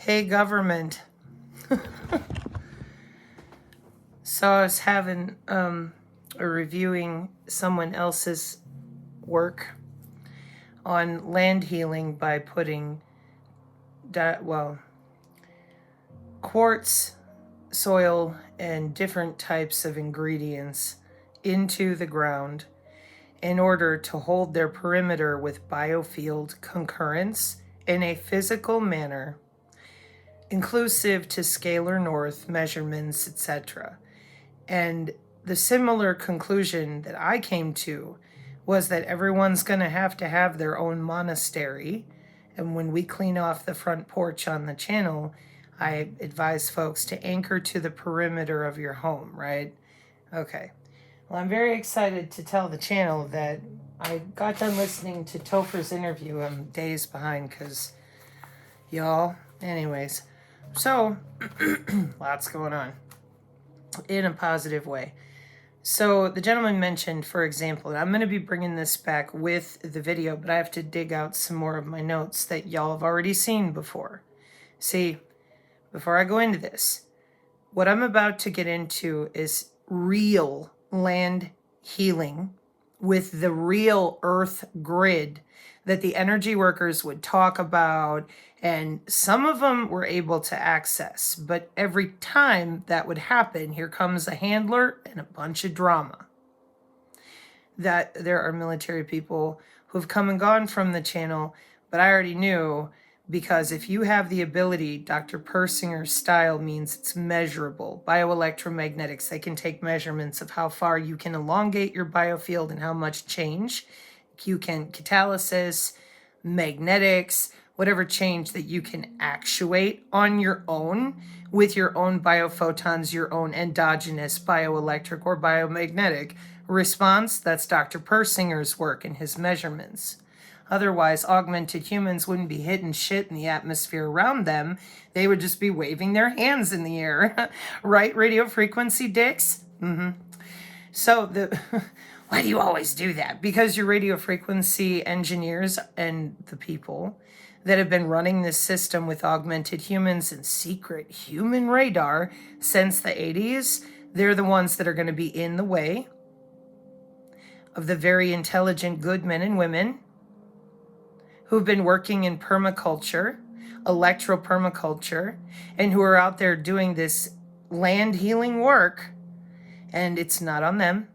Hey, government. So I was having or reviewing someone else's work on land healing by putting quartz, soil, and different types of ingredients into the ground in order to hold their perimeter with biofield concurrence in a physical manner, inclusive to scalar north measurements, etc. And the similar conclusion that I came to was that everyone's going to have their own monastery. And when we clean off the front porch on the channel, I advise folks to anchor to the perimeter of your home, right? Okay. Well, I'm very excited to tell the channel that I got done listening to Topher's interview. I'm days behind because y'all, anyways. So, lots going on in a positive way. So the gentleman mentioned, for example, and I'm going to be bringing this back with the video, but I have to dig out some more of my notes that y'all have already seen before. See, before I go into this, what I'm about to get into is real land healing with the real earth grid that the energy workers would talk about, and some of them were able to access. But every time that would happen, here comes a handler and a bunch of drama. That there are military people who've come and gone from the channel, but I already knew, because if you have the ability, Dr. Persinger's style means it's measurable. Bioelectromagnetics, they can take measurements of how far you can elongate your biofield and how much change. You can catalysis, magnetics, whatever change that you can actuate on your own with your own biophotons, your own endogenous bioelectric or biomagnetic response. That's Dr. Persinger's work and his measurements. Otherwise, augmented humans wouldn't be hitting shit in the atmosphere around them. They would just be waving their hands in the air. Right, radio frequency dicks? So why do you always do that? Because your radio frequency engineers and the people that have been running this system with augmented humans and secret human radar since the 80s, they're the ones that are going to be in the way of the very intelligent good men and women who've been working in permaculture, electropermaculture, and who are out there doing this land healing work. And it's not on them,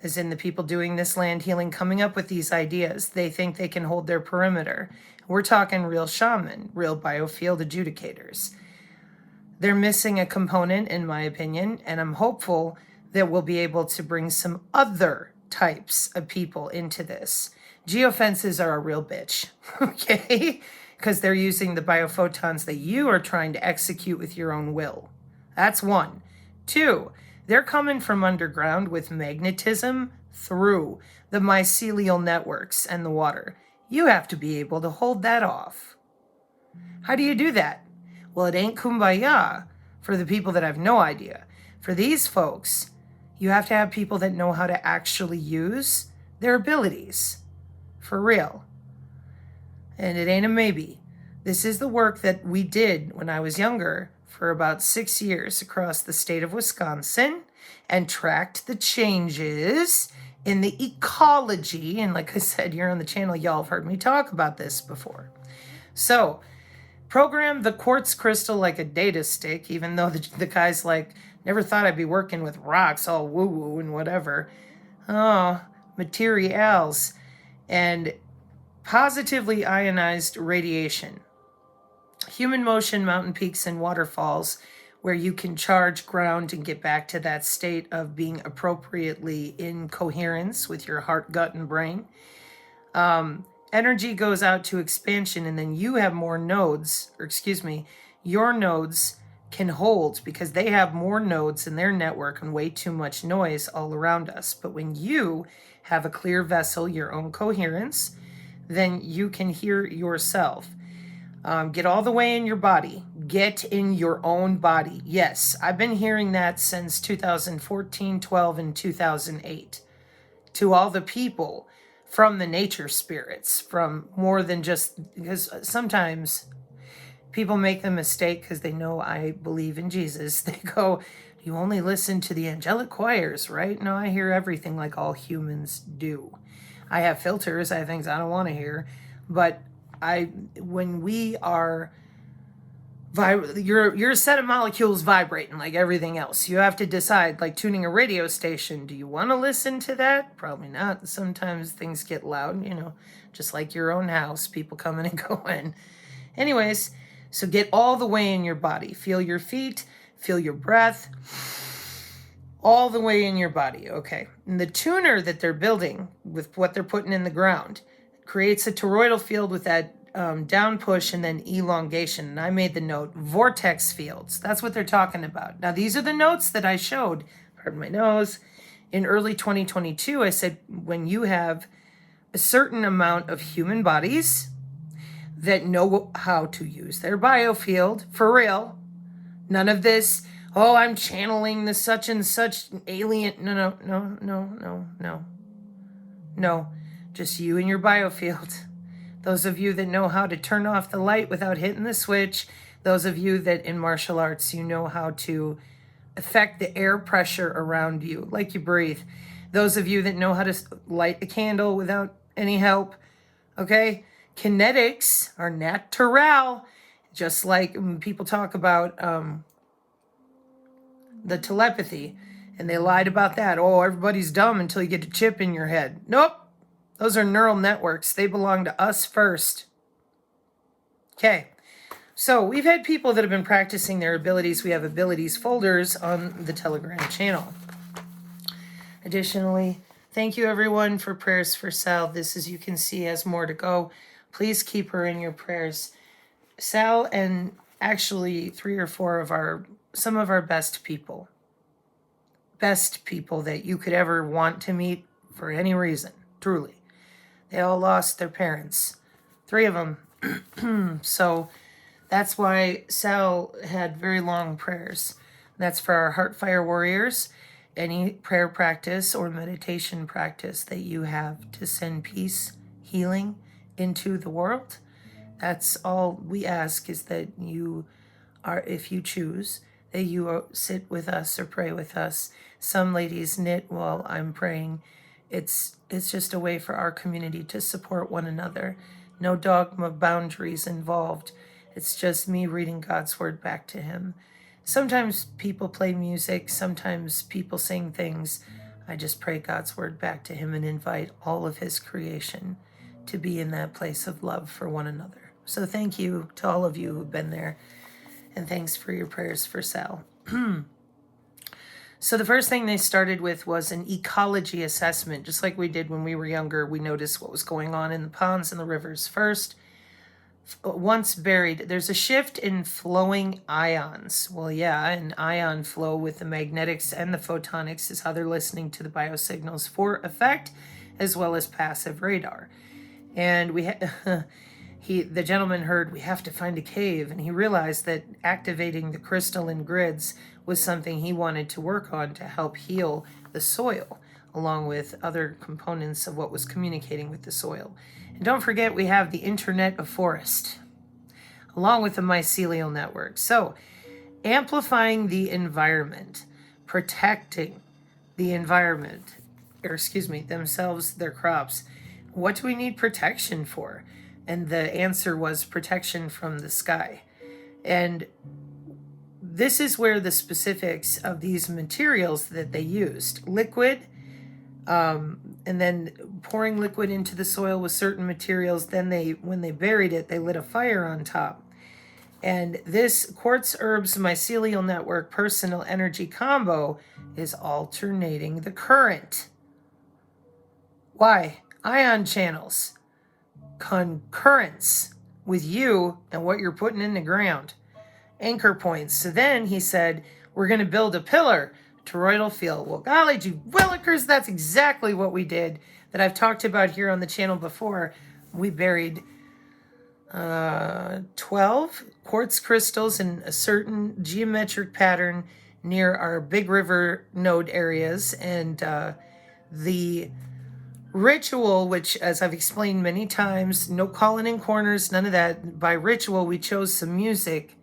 as in the people doing this land healing, coming up with these ideas. They think they can hold their perimeter. We're talking real shaman, real biofield adjudicators. They're missing a component, in my opinion, and I'm hopeful that we'll be able to bring some other types of people into this. Geofences are a real bitch, okay? Because they're using the biophotons that you are trying to execute with your own will. That's one. Two, they're coming from underground with magnetism through the mycelial networks and the water. You have to be able to hold that off. How do you do that? Well, it ain't kumbaya for the people that have no idea. For these folks, you have to have people that know how to actually use their abilities. For real. And it ain't a maybe. This is the work that we did when I was younger for about 6 years across the state of Wisconsin and tracked the changes in the ecology. And like I said, here on the channel, y'all have heard me talk about this before. So, program the quartz crystal like a data stick, even though the guy's like, never thought I'd be working with rocks, all woo-woo and whatever. Oh, materials. And positively ionized radiation. Human motion, mountain peaks, and waterfalls, where you can charge ground and get back to that state of being appropriately in coherence with your heart, gut, and brain. Energy goes out to expansion, and then you have more nodes, your nodes can hold because they have more nodes in their network and way too much noise all around us. But when you have a clear vessel, your own coherence, then you can hear yourself. Get all the way in your body. Get in your own body. Yes, I've been hearing that since 2014, 12, and 2008. To all the people from the nature spirits, from more than just, because sometimes People make the mistake because they know I believe in Jesus. They go, you only listen to the angelic choirs, right? No, I hear everything like all humans do. I have filters. I have things I don't want to hear. But when we are, you're a set of molecules vibrating like everything else. You have to decide, like tuning a radio station. Do you want to listen to that? Probably not. Sometimes things get loud, just like your own house. People coming and going. Anyways, so get all the way in your body. Feel your feet, feel your breath, all the way in your body. Okay. And the tuner that they're building with what they're putting in the ground creates a toroidal field with that down push and then elongation. And I made the note, vortex fields. That's what they're talking about. Now, these are the notes that I showed, pardon my nose, in early 2022. I said, when you have a certain amount of human bodies that know how to use their biofield, for real. None of this, oh, I'm channeling the such and such alien. No. Just you and your biofield. Those of you that know how to turn off the light without hitting the switch. Those of you that in martial arts, you know how to affect the air pressure around you, like you breathe. Those of you that know how to light a candle without any help. Okay? Kinetics are natural, just like when people talk about the telepathy, and they lied about that. Oh, everybody's dumb until you get a chip in your head. Nope. Those are neural networks. They belong to us first. Okay. So we've had people that have been practicing their abilities. We have abilities folders on the Telegram channel. Additionally, thank you everyone for prayers for Sal. This, as you can see, has more to go. Please keep her in your prayers. Sal and actually 3 or 4 of some of our best people that you could ever want to meet for any reason, truly. They all lost their parents. 3 of them. So that's why Sal had very long prayers. That's for our Heart Fire Warriors. Any prayer practice or meditation practice that you have to send peace, healing into the world. That's all we ask, is that you are, if you choose, that you sit with us or pray with us. Some ladies knit while I'm praying. It's just a way for our community to support one another. No dogma boundaries involved. It's just me reading God's word back to him. Sometimes people play music. Sometimes people sing things. I just pray God's word back to him and invite all of his creation to be in that place of love for one another. So thank you to all of you who've been there. And thanks for your prayers for Sal. So the first thing they started with was an ecology assessment. Just like we did when we were younger, we noticed what was going on in the ponds and the rivers first. Once buried, there's a shift in flowing ions. Well, yeah, an ion flow with the magnetics and the photonics is how they're listening to the biosignals for effect, as well as passive radar. And the gentleman heard, we have to find a cave, and he realized that activating the crystalline grids was something he wanted to work on to help heal the soil, along with other components of what was communicating with the soil. And don't forget, we have the Internet of Forest, along with the mycelial network. So, amplifying the environment, protecting the environment, themselves, their crops. What do we need protection for? And the answer was protection from the sky. And this is where the specifics of these materials that they used, liquid, and then pouring liquid into the soil with certain materials. Then when they buried it, they lit a fire on top. And this quartz herbs mycelial network personal energy combo is alternating the current. Why? Ion channels. Concurrence with you and what you're putting in the ground. Anchor points. So then he said, we're going to build a pillar, toroidal field. Well, golly gee willikers, that's exactly what we did, that I've talked about here on the channel before. We buried 12 quartz crystals in a certain geometric pattern near our big river node areas, and the Ritual, which, as I've explained many times, no calling in corners, none of that. By ritual, we chose some music,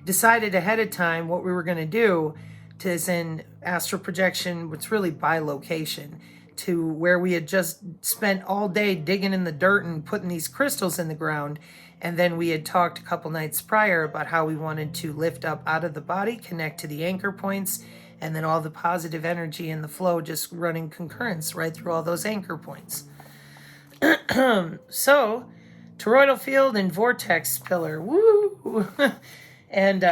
decided ahead of time what we were going to do, to as in astral projection, what's really by location, to where we had just spent all day digging in the dirt and putting these crystals in the ground. And then we had talked a couple nights prior about how we wanted to lift up out of the body, connect to the anchor points, and then all the positive energy and the flow just running concurrence right through all those anchor points. So, toroidal field and vortex pillar, woo! And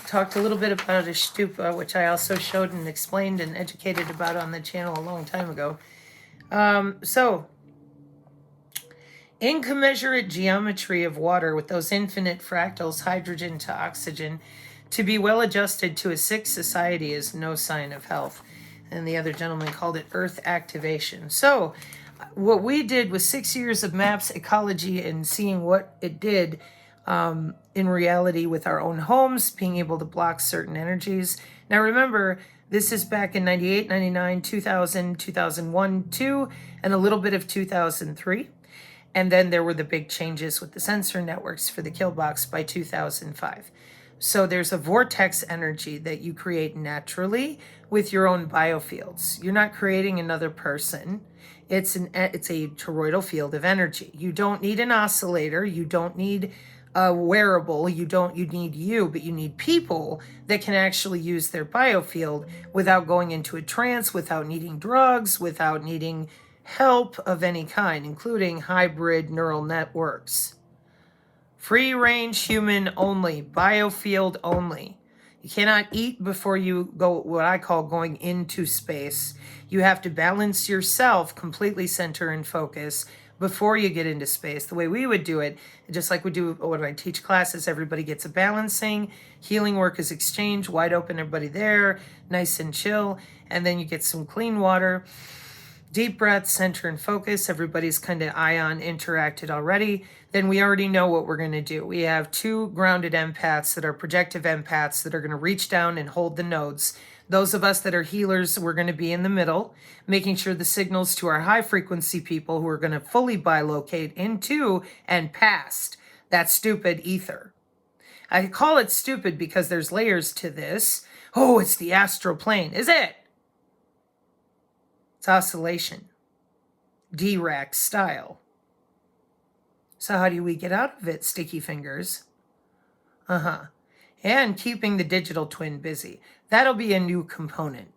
talked a little bit about a stupa, which I also showed and explained and educated about on the channel a long time ago. So, incommensurate geometry of water with those infinite fractals, hydrogen to oxygen, to be well adjusted to a sick society is no sign of health. And the other gentleman called it earth activation. So what we did was 6 years of maps, ecology, and seeing what it did in reality with our own homes, being able to block certain energies. Now remember, this is back in 98, 99, 2000, 2001, 2, and a little bit of 2003. And then there were the big changes with the sensor networks for the kill box by 2005. So there's a vortex energy that you create naturally with your own biofields. You're not creating another person. It's a toroidal field of energy. You don't need an oscillator. You don't need a wearable. You need you, but you need people that can actually use their biofield without going into a trance, without needing drugs, without needing help of any kind, including hybrid neural networks. Free range human only, biofield only. You cannot eat before you go, what I call going into space. You have to balance yourself, completely center and focus before you get into space. The way we would do it, just like we do when I teach classes, everybody gets a balancing. Healing work is exchange, wide open, everybody there, nice and chill. And then you get some clean water. Deep breath, center and focus. Everybody's kind of ion interacted already. Then we already know what we're going to do. We have 2 grounded empaths that are projective empaths that are going to reach down and hold the nodes. Those of us that are healers, we're going to be in the middle, making sure the signals to our high frequency people who are going to fully bilocate into and past that stupid ether. I call it stupid because there's layers to this. Oh, it's the astral plane. Is it? It's oscillation, Dirac style. So how do we get out of it, sticky fingers? And keeping the digital twin busy. That'll be a new component.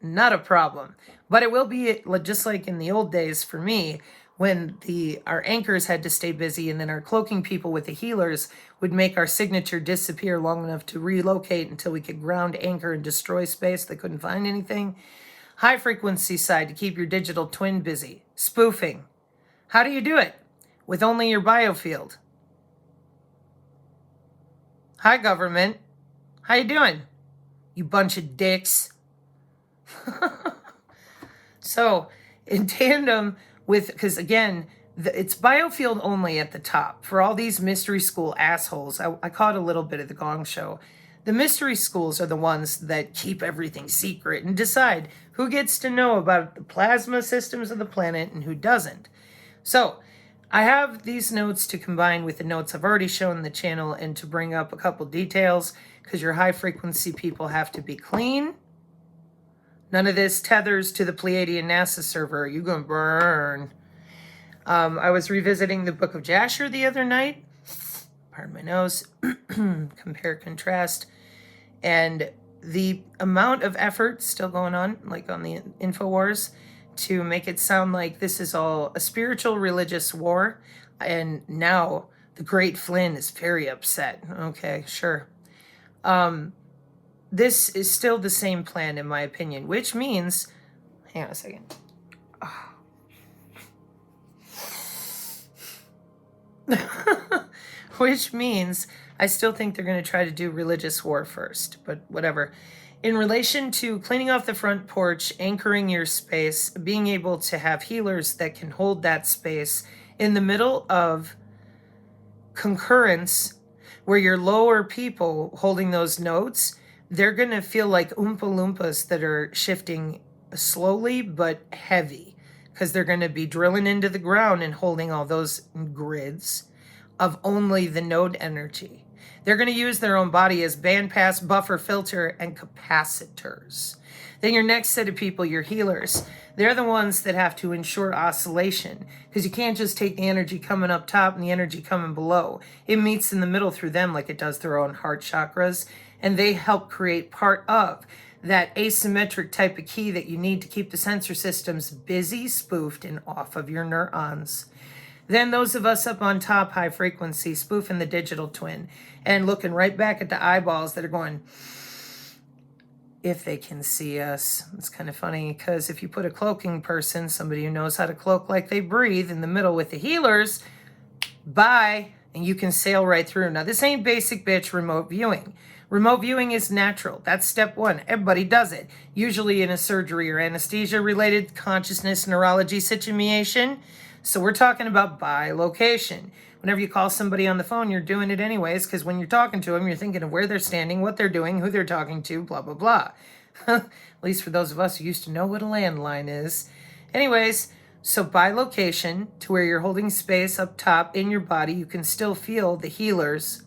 Not a problem. But it will be just like in the old days for me, when our anchors had to stay busy, and then our cloaking people with the healers would make our signature disappear long enough to relocate until we could ground, anchor, and destroy space. They couldn't find anything. High frequency side to keep your digital twin busy. Spoofing. How do you do it? With only your biofield. Hi, government. How you doing? You bunch of dicks. So, in tandem with, because again, it's biofield only at the top. For all these mystery school assholes, I caught a little bit of the Gong Show. The mystery schools are the ones that keep everything secret and decide who gets to know about the plasma systems of the planet and who doesn't. So, I have these notes to combine with the notes I've already shown in the channel and to bring up a couple details, because your high frequency people have to be clean. None of this tethers to the Pleiadian NASA server. You're going to burn. I was revisiting the Book of Jasher the other night. Pardon my nose. Compare, contrast. And the amount of effort still going on, like on the InfoWars, to make it sound like this is all a spiritual religious war. And now the Great Flynn is very upset. Okay, sure. This is still the same plan, in my opinion, which means, hang on a second. Which means I still think they're going to try to do religious war first, but whatever. In relation to cleaning off the front porch, anchoring your space, being able to have healers that can hold that space in the middle of concurrence, where your lower people holding those notes, they're going to feel like Oompa Loompas that are shifting slowly but heavy. because they're going to be drilling into the ground and holding all those grids of only the node energy. They're going to use their own body as bandpass, buffer, filter, and capacitors. Then your next set of people, your healers, they're the ones that have to ensure oscillation, because you can't just take the energy coming up top and the energy coming below. It meets in the middle through them like it does their own heart chakras, and they help create part of that asymmetric type of key that you need to keep the sensor systems busy, spoofed, and off of your neurons. Then those of us up on top, high frequency, spoofing the digital twin and looking right back at the eyeballs that are going, if they can see us. It's kind of funny because if you put a cloaking person, somebody who knows how to cloak like they breathe, in the middle with the healers, bye, and you can sail right through. Now, this ain't basic bitch remote viewing. Remote viewing is natural. That's step one. Everybody does it. Usually in a surgery or anesthesia-related consciousness neurology situation. So we're talking about bilocation. Whenever you call somebody on the phone, you're doing it anyways, because when you're talking to them, you're thinking of where they're standing, what they're doing, who they're talking to, blah, blah, blah. At least for those of us who used to know what a landline is. Anyways, so bilocation, to where you're holding space up top in your body, you can still feel the healers.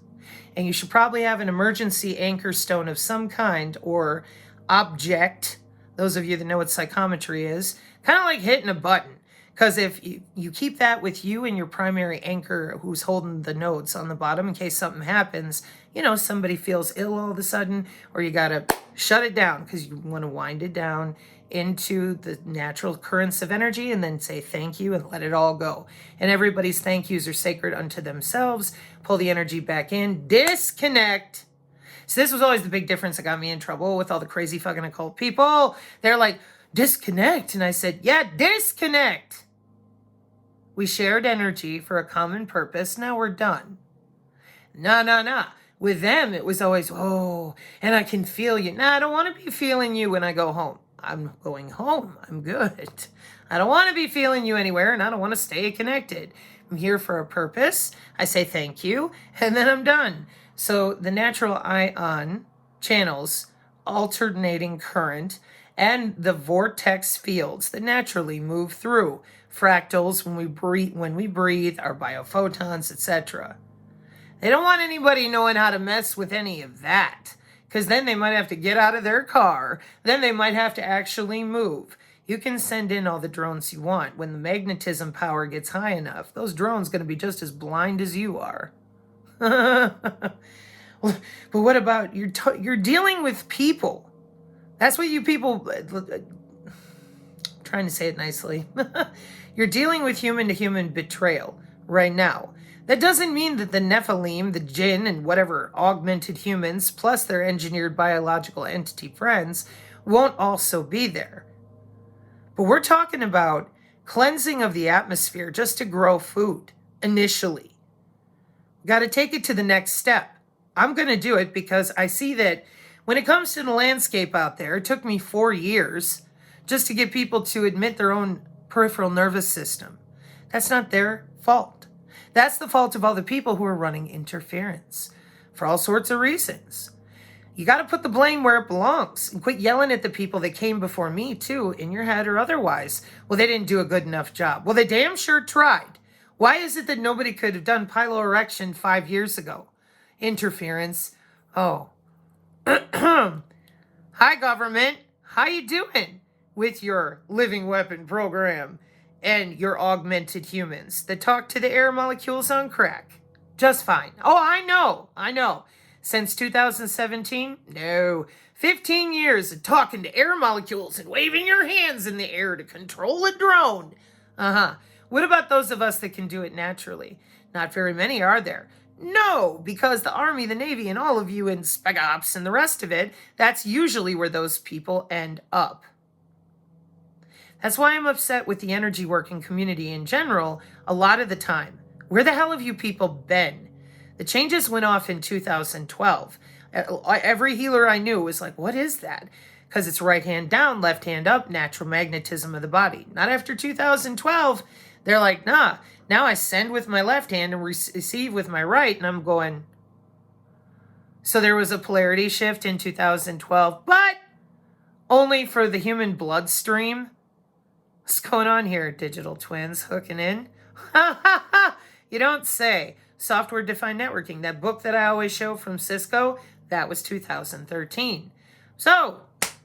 And you should probably have an emergency anchor stone of some kind or object. Those of you that know what psychometry is, kind of like hitting a button. Because if you keep that with you and your primary anchor who's holding the nodes on the bottom in case something happens, you know, somebody feels ill all of a sudden, or you got to shut it down because you want to wind it down into the natural currents of energy and then say thank you and let it all go. And everybody's thank yous are sacred unto themselves. Pull the energy back in, disconnect. So this was always the big difference that got me in trouble with all the crazy fucking occult people. They're like, disconnect. And I said, yeah, disconnect. We shared energy for a common purpose. Now we're done. No. With them, it was always, oh, and I can feel you. Nah, I don't want to be feeling you when I go home. I'm going home. I'm good. I don't want to be feeling you anywhere, and I don't want to stay connected. I'm here for a purpose. I say thank you, and then I'm done. So the natural ion channels, alternating current, and the vortex fields that naturally move through fractals when we breathe, our biophotons, etc. They don't want anybody knowing how to mess with any of that, because then they might have to get out of their car. Then they might have to actually move. You can send in all the drones you want. When the magnetism power gets high enough, those drones going to be just as blind as you are. But what about, you're dealing with people. That's what you people, trying to say it nicely. You're dealing with human-to-human betrayal right now. That doesn't mean that the Nephilim, the Jinn, and whatever augmented humans, plus their engineered biological entity friends, won't also be there. But we're talking about cleansing of the atmosphere just to grow food, initially. We've got to take it to the next step. I'm going to do it because I see that when it comes to the landscape out there, it took me 4 years just to get people to admit their own peripheral nervous system. That's not their fault. That's the fault of all the people who are running interference for all sorts of reasons. You got to put the blame where it belongs and quit yelling at the people that came before me too, in your head or otherwise. Well, they didn't do a good enough job. Well, they damn sure tried. Why is it that nobody could have done piloerection 5 years ago? Interference. Oh. Hi, government. How you doing with your living weapon program and your augmented humans that talk to the air molecules on crack? Just fine. Oh, I know. Since 2017? No. 15 years of talking to air molecules and waving your hands in the air to control a drone. What about those of us that can do it naturally? Not very many, are there? No, because the Army, the Navy, and all of you in Spec Ops and the rest of it, that's usually where those people end up. That's why I'm upset with the energy working community in general a lot of the time. Where the hell have you people been? The changes went off in 2012. Every healer I knew was like, what is that? Because it's right hand down, left hand up, natural magnetism of the body. Not after 2012. They're like, nah, now I send with my left hand and receive with my right. And I'm going, so there was a polarity shift in 2012, but only for the human bloodstream. What's going on here, digital twins hooking in? You don't say. Software-defined networking, that book that I always show from Cisco, that was 2013. So,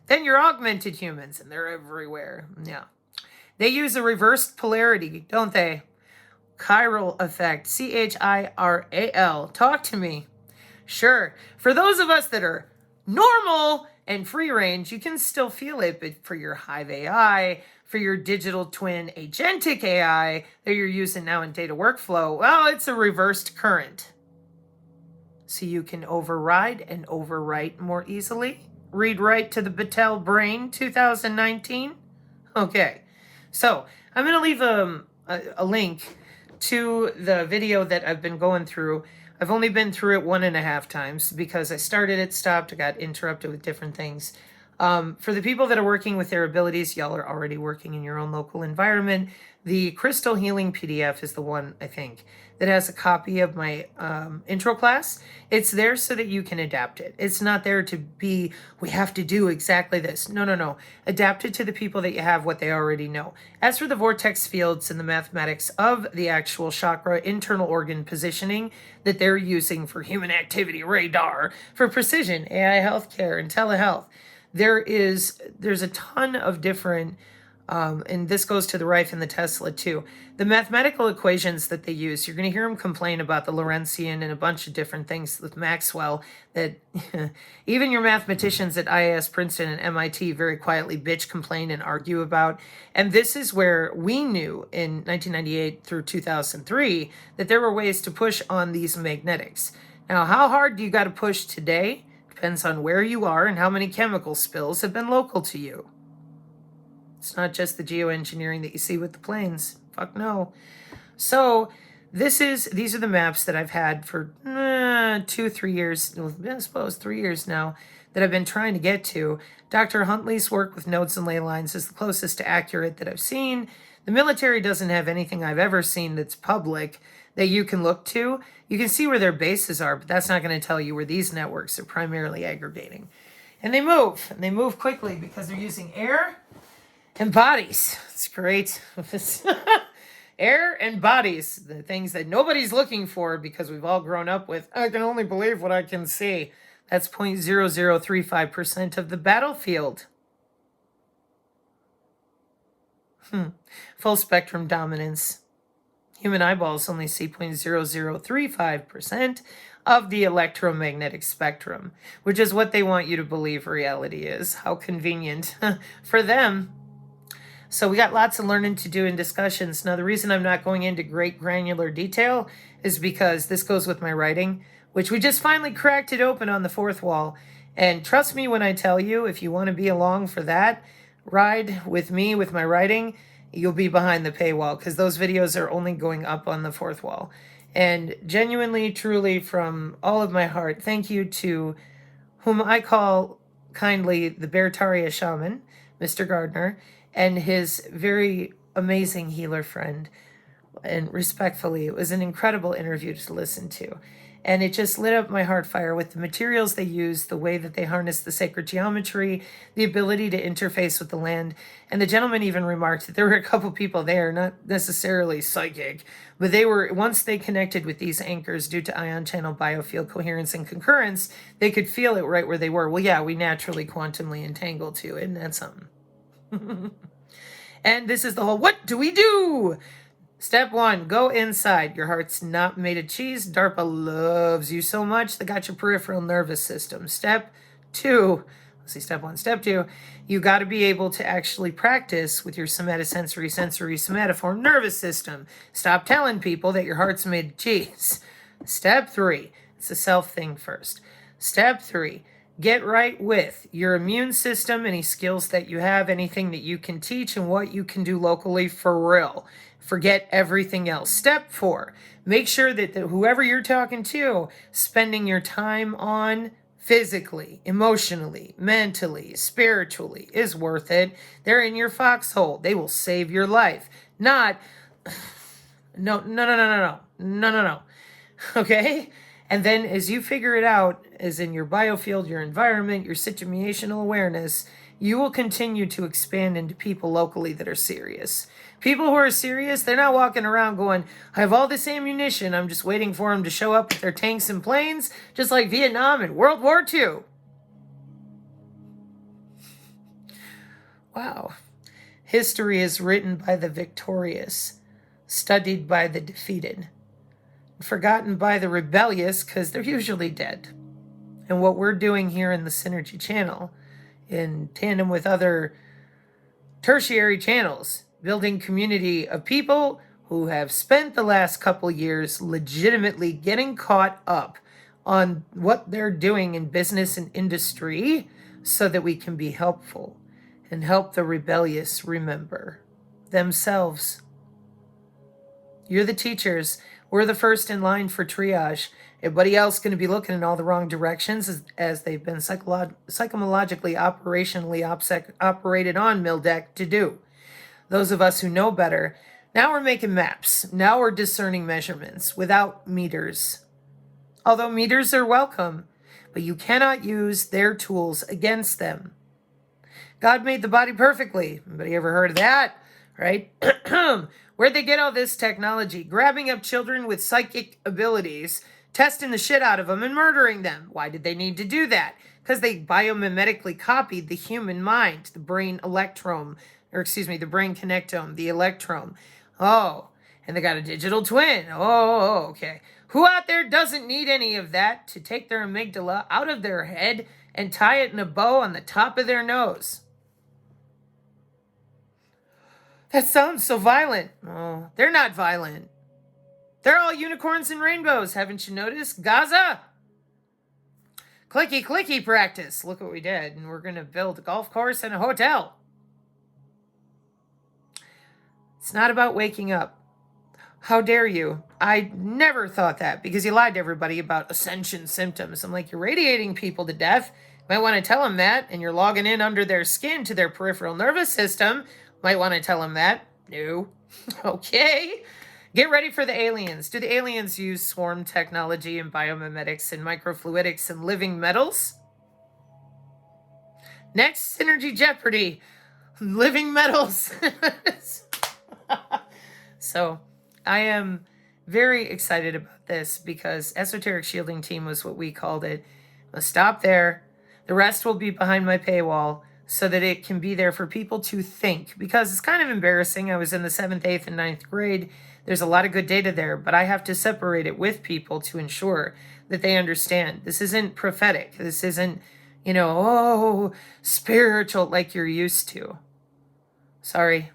then you're augmented humans, and they're everywhere. Yeah. They use a reversed polarity, don't they? Chiral effect, Chiral. Talk to me. Sure. For those of us that are normal and free range, you can still feel it, but for your Hive AI, for your digital twin agentic AI that you're using now in data workflow, well, it's a reversed current. So you can override and overwrite more easily. Read write to the Battelle brain 2019. Okay. So I'm going to leave a link to the video that I've been going through. I've only been through it 1.5 times because I started it, stopped, I got interrupted with different things. For the people that are working with their abilities, y'all are already working in your own local environment. The Crystal Healing PDF is the one, I think, that has a copy of my intro class. It's there so that you can adapt it. It's not there to be, we have to do exactly this. No. Adapt it to the people that you have, what they already know. As for the vortex fields and the mathematics of the actual chakra internal organ positioning that they're using for human activity radar, for precision, AI healthcare, and telehealth, there's a ton of different, and this goes to the Rife and the Tesla too. The mathematical equations that they use, you're going to hear them complain about the Lorentzian and a bunch of different things with Maxwell that even your mathematicians at IIS, Princeton, and MIT very quietly bitch, complain, and argue about. And this is where we knew in 1998 through 2003 that there were ways to push on these magnetics. Now, how hard do you got to push today? Depends on where you are and how many chemical spills have been local to you. It's not just the geoengineering that you see with the planes. Fuck no. So these are the maps that I've had for 2-3 years, I suppose 3 years now, that I've been trying to get to. Dr. Huntley's work with nodes and ley lines is the closest to accurate that I've seen. The military doesn't have anything I've ever seen that's public that you can look to. You can see where their bases are, but that's not going to tell you where these networks are primarily aggregating. And they move quickly because they're using air and bodies. It's great. Air and bodies, the things that nobody's looking for because we've all grown up with, I can only believe what I can see. That's 0.0035% of the battlefield. Full spectrum dominance. Human eyeballs only see 0.0035% of the electromagnetic spectrum, which is what they want you to believe reality is. How convenient for them. So we got lots of learning to do in discussions. Now, the reason I'm not going into great granular detail is because this goes with my writing, which we just finally cracked it open on the fourth wall. And trust me when I tell you, if you want to be along for that ride with me, with my writing, you'll be behind the paywall because those videos are only going up on the fourth wall. And genuinely, truly, from all of my heart, thank you to whom I call kindly the Bertaria shaman, Mr. Gardner, and his very amazing healer friend. And respectfully, it was an incredible interview to listen to. And it just lit up my heart fire with the materials they use, the way that they harness the sacred geometry, the ability to interface with the land. And the gentleman even remarked that there were a couple people there, not necessarily psychic, but they were, once they connected with these anchors due to ion channel biofield coherence and concurrence, they could feel it right where they were. Well, yeah, we naturally quantumly entangle too, isn't that something? And this is the whole, what do we do? Step 1, go inside. Your heart's not made of cheese. DARPA loves you so much, they got your peripheral nervous system. Step 2, let's see, step 1. Step 2, you got to be able to actually practice with your somatosensory, sensory, somatoform nervous system. Stop telling people that your heart's made of cheese. Step 3, it's a self thing first. Step 3, get right with your immune system, any skills that you have, anything that you can teach, and what you can do locally for real. Forget everything else. Step 4, make sure that whoever you're talking to, spending your time on physically, emotionally, mentally, spiritually is worth it. They're in your foxhole. They will save your life. Not, no. Okay? And then as you figure it out, as in your biofield, your environment, your situational awareness, you will continue to expand into people locally that are serious. People who are serious, they're not walking around going, I have all this ammunition, I'm just waiting for them to show up with their tanks and planes, just like Vietnam and World War II. Wow. History is written by the victorious, studied by the defeated, forgotten by the rebellious because they're usually dead. And what we're doing here in the Psinergy channel, in tandem with other tertiary channels, building community of people who have spent the last couple years legitimately getting caught up on what they're doing in business and industry so that we can be helpful and help the rebellious remember themselves. You're the teachers. We're the first in line for triage. Everybody else going to be looking in all the wrong directions as they've been psychologically, operationally operated on Mildeck to do. Those of us who know better, now we're making maps. Now we're discerning measurements without meters. Although meters are welcome, but you cannot use their tools against them. God made the body perfectly. Anybody ever heard of that? Right? Where'd they get all this technology? Grabbing up children with psychic abilities, testing the shit out of them, and murdering them. Why did they need to do that? Because they biomimetically copied the human mind, the brain electrome, the brain connectome, the electrome. Oh, and they got a digital twin. Oh, okay. Who out there doesn't need any of that to take their amygdala out of their head and tie it in a bow on the top of their nose? That sounds so violent. Oh, they're not violent. They're all unicorns and rainbows. Haven't you noticed? Gaza? Clicky, clicky practice. Look what we did. And we're going to build a golf course and a hotel. It's not about waking up. How dare you? I never thought that because you lied to everybody about ascension symptoms. I'm like, you're radiating people to death. You might want to tell them that. And you're logging in under their skin to their peripheral nervous system. Might want to tell them that. No. Okay. Get ready for the aliens. Do the aliens use swarm technology and biomimetics and microfluidics and living metals? Next, Synergy Jeopardy. Living metals. So I am very excited about this because Esoteric Shielding Team was what we called it. I'll stop there. The rest will be behind my paywall so that it can be there for people to think, because it's kind of embarrassing. I was in the 7th, 8th, and 9th grade. There's a lot of good data there, but I have to separate it with people to ensure that they understand. This isn't prophetic. This isn't, spiritual like you're used to. Sorry.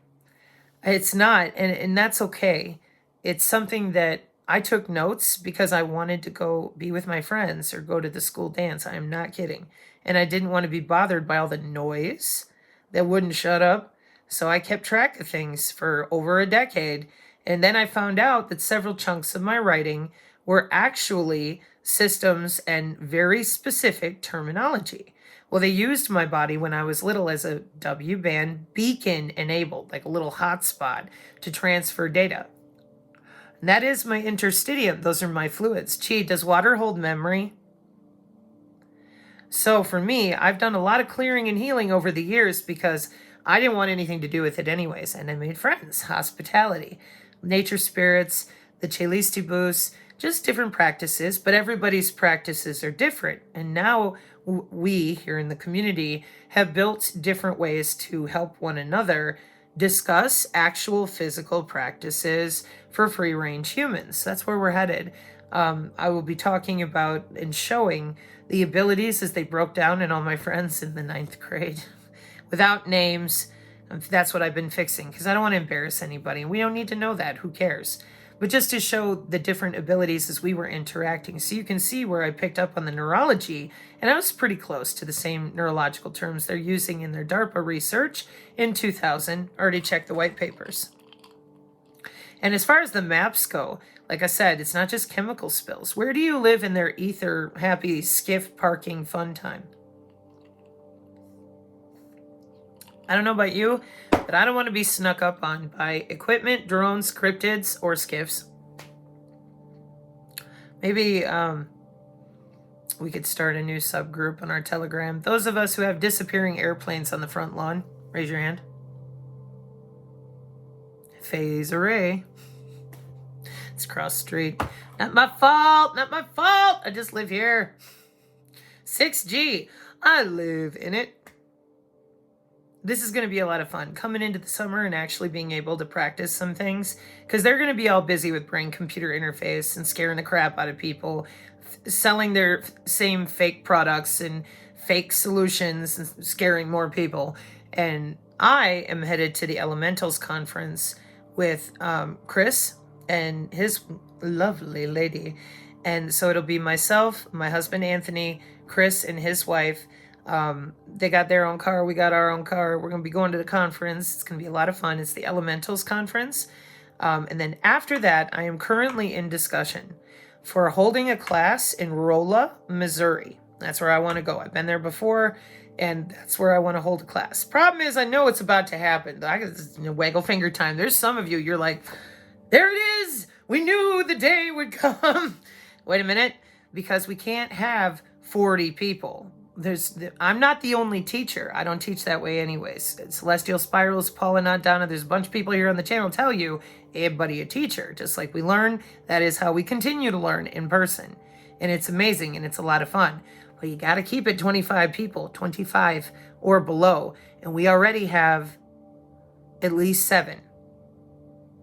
It's not, and that's okay. It's something that I took notes because I wanted to go be with my friends or go to the school dance. I am not kidding. And I didn't want to be bothered by all the noise that wouldn't shut up. So I kept track of things for over a decade. And then I found out that several chunks of my writing were actually systems and very specific terminology. Well, they used my body when I was little as a W-band beacon enabled, like a little hotspot to transfer data. And that is my interstitium. Those are my fluids. Chi, does water hold memory? So for me, I've done a lot of clearing and healing over the years because I didn't want anything to do with it anyways. And I made friends, hospitality, nature spirits, the Chelistibus, just different practices, but everybody's practices are different. And now we here in the community have built different ways to help one another discuss actual physical practices for free-range humans. That's where we're headed. I will be talking about and showing the abilities as they broke down in all my friends in the 9th grade without names. That's what I've been fixing because I don't want to embarrass anybody. We don't need to know that. Who cares? But just to show the different abilities as we were interacting. So you can see where I picked up on the neurology, and I was pretty close to the same neurological terms they're using in their DARPA research in 2000. Already checked the white papers. And as far as the maps go, like I said, it's not just chemical spills. Where do you live in their ether, happy, skiff parking fun time? I don't know about you, but I don't want to be snuck up on by equipment, drones, cryptids, or skiffs. Maybe We could start a new subgroup on our Telegram. Those of us who have disappearing airplanes on the front lawn, raise your hand. Phase array. It's across the street. Not my fault. Not my fault. I just live here. 6G. I live in it. This is going to be a lot of fun coming into the summer and actually being able to practice some things, because they're going to be all busy with brain-computer interface and scaring the crap out of people, selling their same fake products and fake solutions and scaring more people. And I am headed to the Elementals conference with Chris and his lovely lady. And so it'll be myself, my husband Anthony, Chris and his wife. They got their own car. We got our own car. We're going to be going to the conference. It's going to be a lot of fun. It's the Elementals conference. And then after that, I am currently in discussion for holding a class in Rolla, Missouri. That's where I want to go. I've been there before, and that's where I want to hold a class. Problem is, I know it's about to happen. It's waggle finger time. There's some of you, you're like, there it is. We knew the day would come. Wait a minute, because we can't have 40 people. I'm not the only teacher. I don't teach that way anyways. Celestial Spirals, Paula Nadana, there's a bunch of people here on the channel tell you, everybody a teacher. Just like we learn, that is how we continue to learn in person. And it's amazing and it's a lot of fun. But you got to keep it 25 people, 25 or below. And we already have at least 7.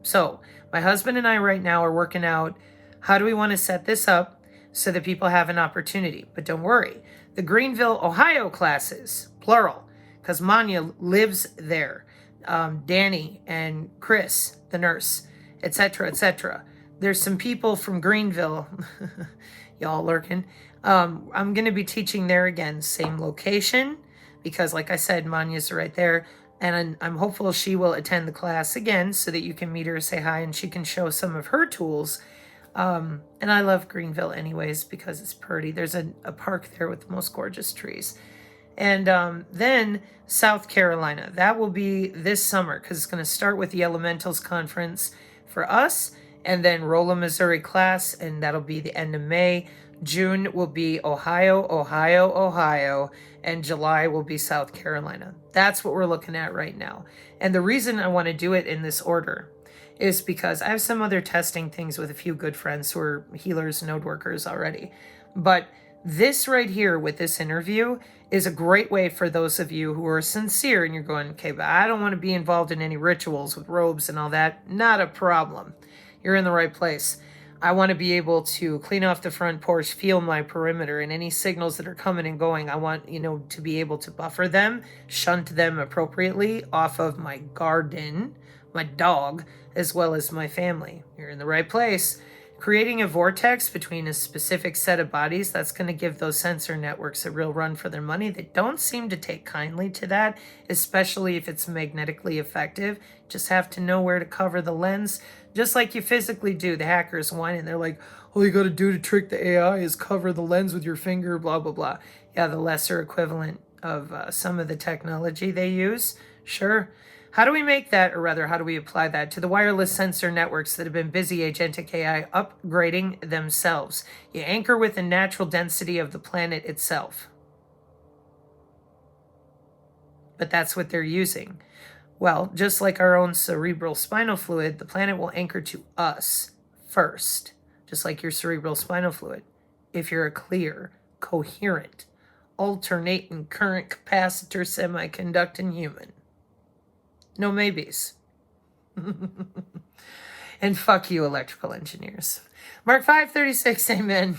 So my husband and I right now are working out, how do we want to set this up so that people have an opportunity? But don't worry. The Greenville, Ohio classes, plural, because Manya lives there. Danny and Chris, the nurse, etc., etc. There's some people from Greenville, y'all lurking. I'm going to be teaching there again, same location, because like I said, Manya's right there. And I'm hopeful she will attend the class again so that you can meet her, say hi, and she can show some of her tools. And I love Greenville anyways because it's pretty. There's a park there with the most gorgeous trees. And then South Carolina. That will be this summer because it's going to start with the Elementals conference for us, and then Rolla, Missouri class, and that'll be the end of May. June will be Ohio, and July will be South Carolina. That's what we're looking at right now. And the reason I want to do it in this order is because I have some other testing things with a few good friends who are healers, node workers already. But this right here with this interview is a great way for those of you who are sincere and you're going, okay, but I don't want to be involved in any rituals with robes and all that. Not a problem. You're in the right place. I want to be able to clean off the front porch, feel my perimeter, and any signals that are coming and going, I want, to be able to buffer them, shunt them appropriately off of my garden, my dog, as well as my family. You're in the right place. Creating a vortex between a specific set of bodies, that's going to give those sensor networks a real run for their money. They don't seem to take kindly to that, especially if it's magnetically effective. Just have to know where to cover the lens, just like you physically do. The hackers whine and they're like, all you got to do to trick the AI is cover the lens with your finger, blah, blah, blah. Yeah, the lesser equivalent of some of the technology they use. Sure. How do we make that, or rather, how do we apply that to the wireless sensor networks that have been busy agentic AI upgrading themselves? You anchor with the natural density of the planet itself. But that's what they're using. Well, just like our own cerebral spinal fluid, the planet will anchor to us first, just like your cerebral spinal fluid. If you're a clear, coherent, alternating current capacitor semiconducting human. No maybes. And fuck you, electrical engineers. Mark 536, amen.